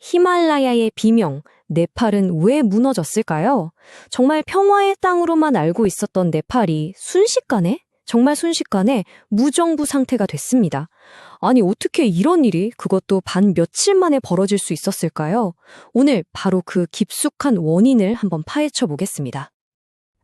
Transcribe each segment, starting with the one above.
히말라야의 비명, 네팔은 왜 무너졌을까요? 정말 평화의 땅으로만 알고 있었던 네팔이 정말 순식간에 무정부 상태가 됐습니다. 아니, 어떻게 이런 일이 그것도 반 며칠 만에 벌어질 수 있었을까요? 오늘 바로 그 깊숙한 원인을 한번 파헤쳐 보겠습니다.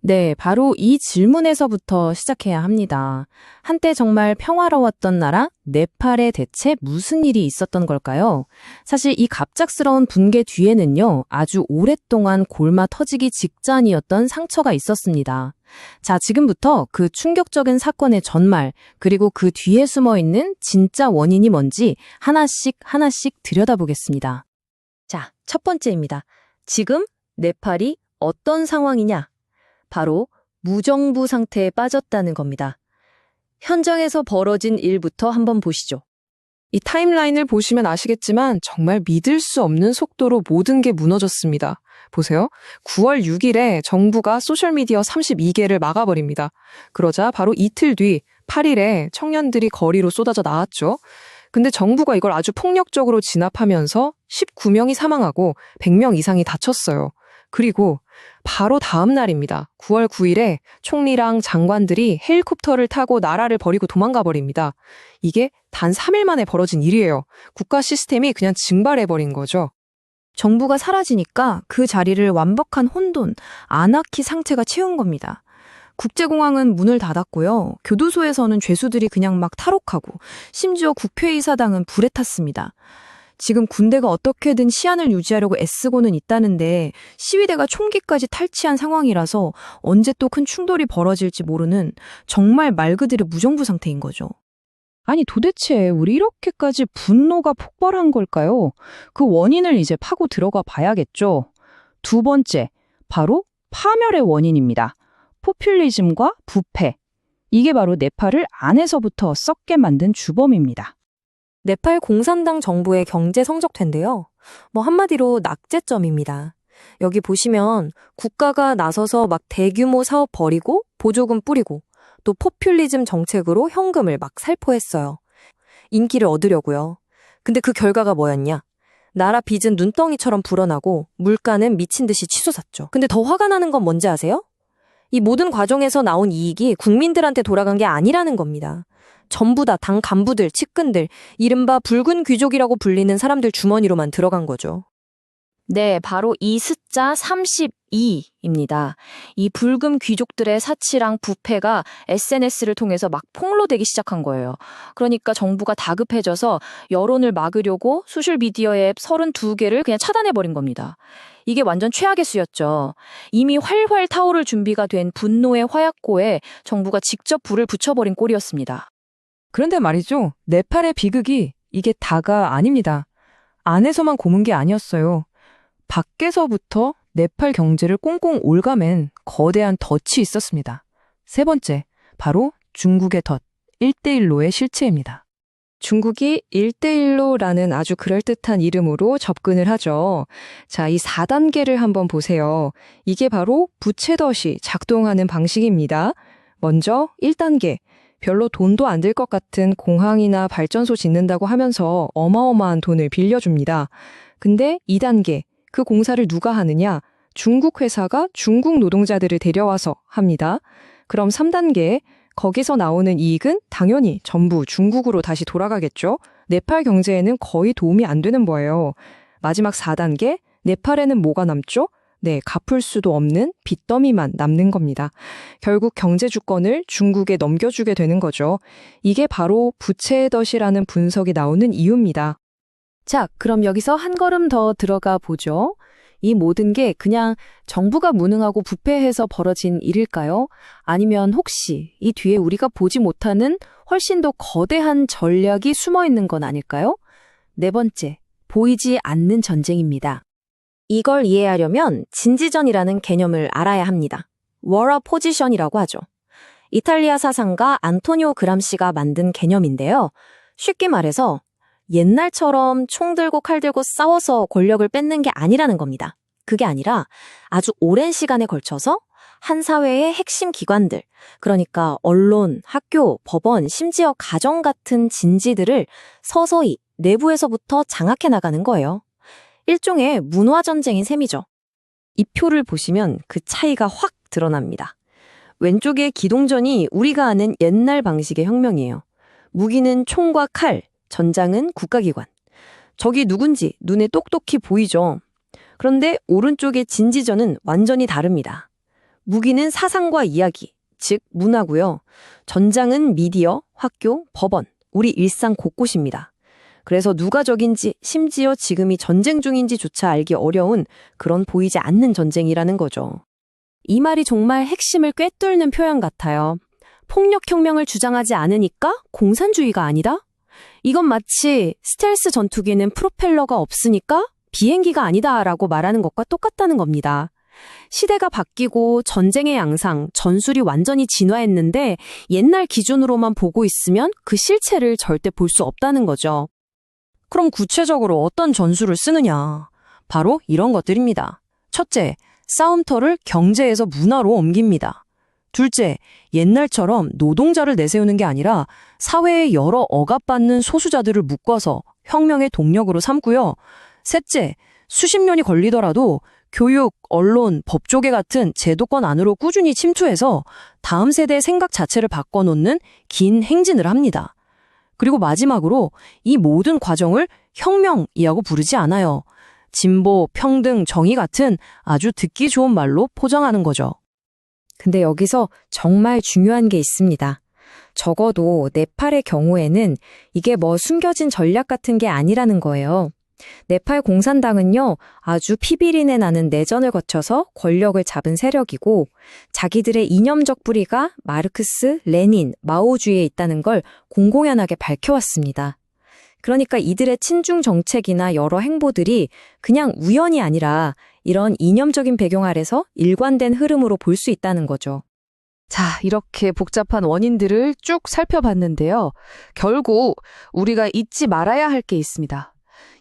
네, 바로 이 질문에서부터 시작해야 합니다. 한때 정말 평화로웠던 나라, 네팔에 대체 무슨 일이 있었던 걸까요? 사실 이 갑작스러운 붕괴 뒤에는요, 아주 오랫동안 골마 터지기 직전이었던 상처가 있었습니다. 자, 지금부터 그 충격적인 사건의 전말, 그리고 그 뒤에 숨어 있는 진짜 원인이 뭔지 하나씩 들여다보겠습니다. 자, 첫 번째입니다. 지금 네팔이 어떤 상황이냐? 바로 무정부 상태에 빠졌다는 겁니다. 현장에서 벌어진 일부터 한번 보시죠. 이 타임라인을 보시면 아시겠지만 정말 믿을 수 없는 속도로 모든 게 무너졌습니다. 보세요. 9월 6일에 정부가 소셜미디어 32개를 막아버립니다. 그러자 바로 이틀 뒤 8일에 청년들이 거리로 쏟아져 나왔죠. 근데 정부가 이걸 아주 폭력적으로 진압하면서 19명이 사망하고 100명 이상이 다쳤어요. 그리고 바로 다음 날입니다. 9월 9일에 총리랑 장관들이 헬리콥터를 타고 나라를 버리고 도망가 버립니다. 이게 단 3일 만에 벌어진 일이에요. 국가 시스템이 그냥 증발해버린 거죠. 정부가 사라지니까 그 자리를 완벽한 혼돈, 아나키 상태가 채운 겁니다. 국제공항은 문을 닫았고요. 교도소에서는 죄수들이 그냥 막 탈옥하고 심지어 국회의사당은 불에 탔습니다. 지금 군대가 어떻게든 시안을 유지하려고 애쓰고는 있다는데 시위대가 총기까지 탈취한 상황이라서 언제 또 큰 충돌이 벌어질지 모르는 정말 말 그대로 무정부 상태인 거죠. 아니 도대체 왜 이렇게까지 분노가 폭발한 걸까요? 그 원인을 이제 파고 들어가 봐야겠죠. 두 번째, 바로 파멸의 원인입니다. 포퓰리즘과 부패. 이게 바로 네팔을 안에서부터 썩게 만든 주범입니다. 네팔 공산당 정부의 경제 성적표인데요. 한마디로 낙제점입니다. 여기 보시면 국가가 나서서 막 대규모 사업 벌이고 보조금 뿌리고 또 포퓰리즘 정책으로 현금을 막 살포했어요. 인기를 얻으려고요. 근데 그 결과가 뭐였냐? 나라 빚은 눈덩이처럼 불어나고 물가는 미친 듯이 치솟았죠. 근데 더 화가 나는 건 뭔지 아세요? 이 모든 과정에서 나온 이익이 국민들한테 돌아간 게 아니라는 겁니다. 전부 다 당 간부들, 측근들, 이른바 붉은 귀족이라고 불리는 사람들 주머니로만 들어간 거죠. 네, 바로 이 숫자 32입니다. 이 붉은 귀족들의 사치랑 부패가 SNS를 통해서 막 폭로되기 시작한 거예요. 그러니까 정부가 다급해져서 여론을 막으려고 소셜미디어 앱 32개를 그냥 차단해버린 겁니다. 이게 완전 최악의 수였죠. 이미 활활 타오를 준비가 된 분노의 화약고에 정부가 직접 불을 붙여버린 꼴이었습니다. 그런데 말이죠. 네팔의 비극이 이게 다가 아닙니다. 안에서만 고문 게 아니었어요. 밖에서부터 네팔 경제를 꽁꽁 올가맨 거대한 덫이 있었습니다. 세 번째, 바로 중국의 덫, 1대1로의 실체입니다. 중국이 1대1로라는 아주 그럴듯한 이름으로 접근을 하죠. 자, 이 4단계를 한번 보세요. 이게 바로 부채덫이 작동하는 방식입니다. 먼저 1단계, 별로 돈도 안 들 것 같은 공항이나 발전소 짓는다고 하면서 어마어마한 돈을 빌려줍니다. 근데 2단계, 그 공사를 누가 하느냐? 중국 회사가 중국 노동자들을 데려와서 합니다. 그럼 3단계, 거기서 나오는 이익은 당연히 전부 중국으로 다시 돌아가겠죠? 네팔 경제에는 거의 도움이 안 되는 거예요. 마지막 4단계, 네팔에는 뭐가 남죠? 네, 갚을 수도 없는 빚더미만 남는 겁니다. 결국 경제 주권을 중국에 넘겨주게 되는 거죠. 이게 바로 부채의 덫이라는 분석이 나오는 이유입니다. 자, 그럼 여기서 한 걸음 더 들어가 보죠. 이 모든 게 그냥 정부가 무능하고 부패해서 벌어진 일일까요? 아니면 혹시 이 뒤에 우리가 보지 못하는 훨씬 더 거대한 전략이 숨어 있는 건 아닐까요? 네 번째, 보이지 않는 전쟁입니다. 이걸 이해하려면 진지전이라는 개념을 알아야 합니다. 워러 포지션이라고 하죠. 이탈리아 사상가 안토니오 그람시가 만든 개념인데요. 쉽게 말해서 옛날처럼 총 들고 칼 들고 싸워서 권력을 뺏는 게 아니라는 겁니다. 그게 아니라 아주 오랜 시간에 걸쳐서 한 사회의 핵심 기관들, 그러니까 언론, 학교, 법원, 심지어 가정 같은 진지들을 서서히 내부에서부터 장악해 나가는 거예요. 일종의 문화전쟁인 셈이죠. 이 표를 보시면 그 차이가 확 드러납니다. 왼쪽의 기동전이 우리가 아는 옛날 방식의 혁명이에요. 무기는 총과 칼, 전장은 국가기관. 적이 누군지 눈에 똑똑히 보이죠. 그런데 오른쪽의 진지전은 완전히 다릅니다. 무기는 사상과 이야기, 즉 문화고요. 전장은 미디어, 학교, 법원, 우리 일상 곳곳입니다. 그래서 누가 적인지, 심지어 지금이 전쟁 중인지조차 알기 어려운 그런 보이지 않는 전쟁이라는 거죠. 이 말이 정말 핵심을 꿰뚫는 표현 같아요. 폭력혁명을 주장하지 않으니까 공산주의가 아니다? 이건 마치 스텔스 전투기는 프로펠러가 없으니까 비행기가 아니다라고 말하는 것과 똑같다는 겁니다. 시대가 바뀌고 전쟁의 양상, 전술이 완전히 진화했는데 옛날 기준으로만 보고 있으면 그 실체를 절대 볼 수 없다는 거죠. 그럼 구체적으로 어떤 전술을 쓰느냐? 바로 이런 것들입니다. 첫째, 싸움터를 경제에서 문화로 옮깁니다. 둘째, 옛날처럼 노동자를 내세우는 게 아니라 사회의 여러 억압받는 소수자들을 묶어서 혁명의 동력으로 삼고요. 셋째, 수십 년이 걸리더라도 교육, 언론, 법조계 같은 제도권 안으로 꾸준히 침투해서 다음 세대의 생각 자체를 바꿔놓는 긴 행진을 합니다. 그리고 마지막으로 이 모든 과정을 혁명이라고 부르지 않아요. 진보, 평등, 정의 같은 아주 듣기 좋은 말로 포장하는 거죠. 근데 여기서 정말 중요한 게 있습니다. 적어도 네팔의 경우에는 이게 뭐 숨겨진 전략 같은 게 아니라는 거예요. 네팔 공산당은요, 아주 피비린내 나는 내전을 거쳐서 권력을 잡은 세력이고 자기들의 이념적 뿌리가 마르크스, 레닌, 마오주의에 있다는 걸 공공연하게 밝혀왔습니다. 그러니까 이들의 친중 정책이나 여러 행보들이 그냥 우연이 아니라 이런 이념적인 배경 아래서 일관된 흐름으로 볼 수 있다는 거죠. 자, 이렇게 복잡한 원인들을 쭉 살펴봤는데요. 결국 우리가 잊지 말아야 할 게 있습니다.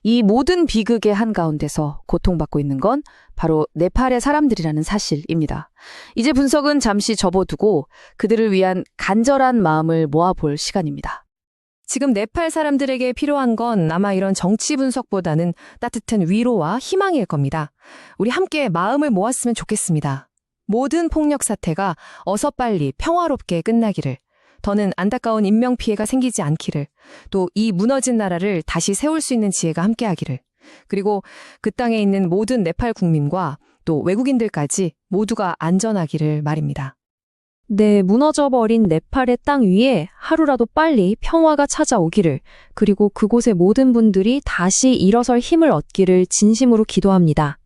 이 모든 비극의 한가운데서 고통받고 있는 건 바로 네팔의 사람들이라는 사실입니다. 이제 분석은 잠시 접어두고 그들을 위한 간절한 마음을 모아볼 시간입니다. 지금 네팔 사람들에게 필요한 건 아마 이런 정치 분석보다는 따뜻한 위로와 희망일 겁니다. 우리 함께 마음을 모았으면 좋겠습니다. 모든 폭력 사태가 어서 빨리 평화롭게 끝나기를, 더는 안타까운 인명피해가 생기지 않기를, 또 이 무너진 나라를 다시 세울 수 있는 지혜가 함께하기를, 그리고 그 땅에 있는 모든 네팔 국민과 또 외국인들까지 모두가 안전하기를 말입니다. 네, 무너져버린 네팔의 땅 위에 하루라도 빨리 평화가 찾아오기를, 그리고 그곳의 모든 분들이 다시 일어설 힘을 얻기를 진심으로 기도합니다.